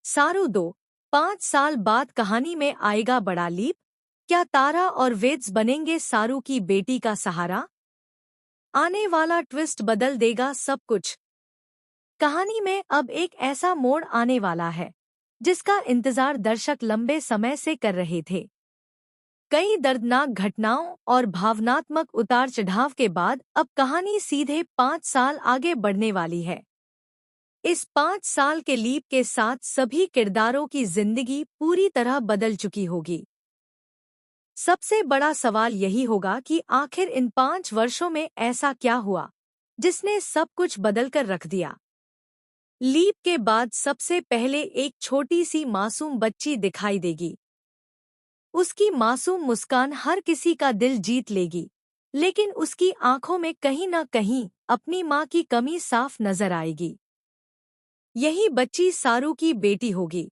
सारू 2। 5 साल बाद कहानी में आएगा बड़ा लीप। क्या तारा और वेद्स बनेंगे सारू की बेटी का सहारा? आने वाला ट्विस्ट बदल देगा सब कुछ। कहानी में अब एक ऐसा मोड़ आने वाला है जिसका इंतजार दर्शक लंबे समय से कर रहे थे। कई दर्दनाक घटनाओं और भावनात्मक उतार चढ़ाव के बाद अब कहानी सीधे 5 साल आगे बढ़ने वाली है। इस 5 साल के लीप के साथ सभी किरदारों की जिंदगी पूरी तरह बदल चुकी होगी। सबसे बड़ा सवाल यही होगा कि आखिर इन 5 वर्षों में ऐसा क्या हुआ जिसने सब कुछ बदलकर रख दिया। लीप के बाद सबसे पहले एक छोटी सी मासूम बच्ची दिखाई देगी। उसकी मासूम मुस्कान हर किसी का दिल जीत लेगी, लेकिन उसकी आंखों में कहीं न कहीं अपनी माँ की कमी साफ नजर आएगी। यही बच्ची सारू की बेटी होगी।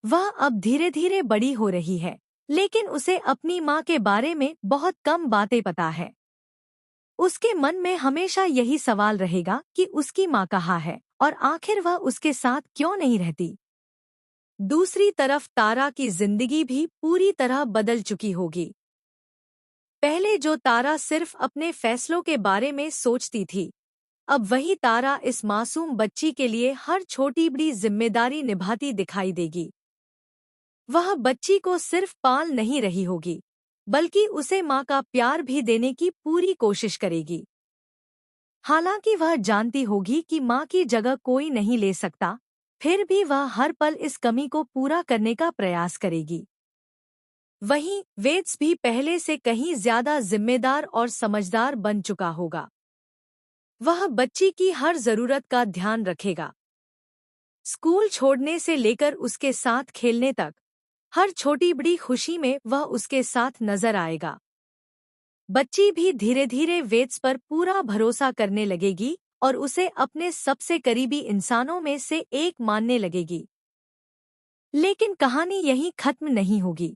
वह अब धीरे धीरे बड़ी हो रही है, लेकिन उसे अपनी माँ के बारे में बहुत कम बातें पता है। उसके मन में हमेशा यही सवाल रहेगा कि उसकी माँ कहाँ है और आखिर वह उसके साथ क्यों नहीं रहती। दूसरी तरफ तारा की जिंदगी भी पूरी तरह बदल चुकी होगी। पहले जो तारा सिर्फ अपने फैसलों के बारे में सोचती थी, अब वही तारा इस मासूम बच्ची के लिए हर छोटी बड़ी जिम्मेदारी निभाती दिखाई देगी। वह बच्ची को सिर्फ पाल नहीं रही होगी, बल्कि उसे माँ का प्यार भी देने की पूरी कोशिश करेगी। हालांकि वह जानती होगी कि माँ की जगह कोई नहीं ले सकता, फिर भी वह हर पल इस कमी को पूरा करने का प्रयास करेगी। वहीं वेद्स भी पहले से कहीं ज्यादा जिम्मेदार और समझदार बन चुका होगा। वह बच्ची की हर जरूरत का ध्यान रखेगा। स्कूल छोड़ने से लेकर उसके साथ खेलने तक, हर छोटी बड़ी खुशी में वह उसके साथ नजर आएगा। बच्ची भी धीरे धीरे वेद्स पर पूरा भरोसा करने लगेगी और उसे अपने सबसे करीबी इंसानों में से एक मानने लगेगी। लेकिन कहानी यहीं खत्म नहीं होगी।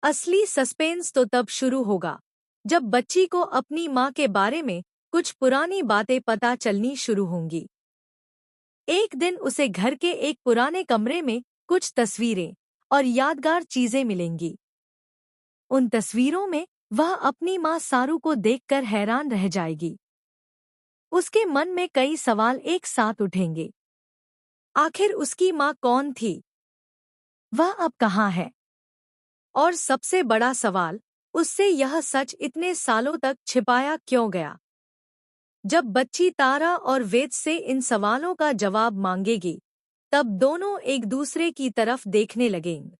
असली सस्पेंस तो तब शुरू होगा जब बच्ची को अपनी माँ के बारे में कुछ पुरानी बातें पता चलनी शुरू होंगी। एक दिन उसे घर के एक पुराने कमरे में कुछ तस्वीरें और यादगार चीजें मिलेंगी। उन तस्वीरों में वह अपनी माँ सारू को देखकर हैरान रह जाएगी। उसके मन में कई सवाल एक साथ उठेंगे। आखिर उसकी माँ कौन थी? वह अब कहाँ है? और सबसे बड़ा सवाल, उससे यह सच इतने सालों तक छिपाया क्यों गया? जब बच्ची तारा और वेद्स से इन सवालों का जवाब मांगेगी, तब दोनों एक दूसरे की तरफ देखने लगेंगे।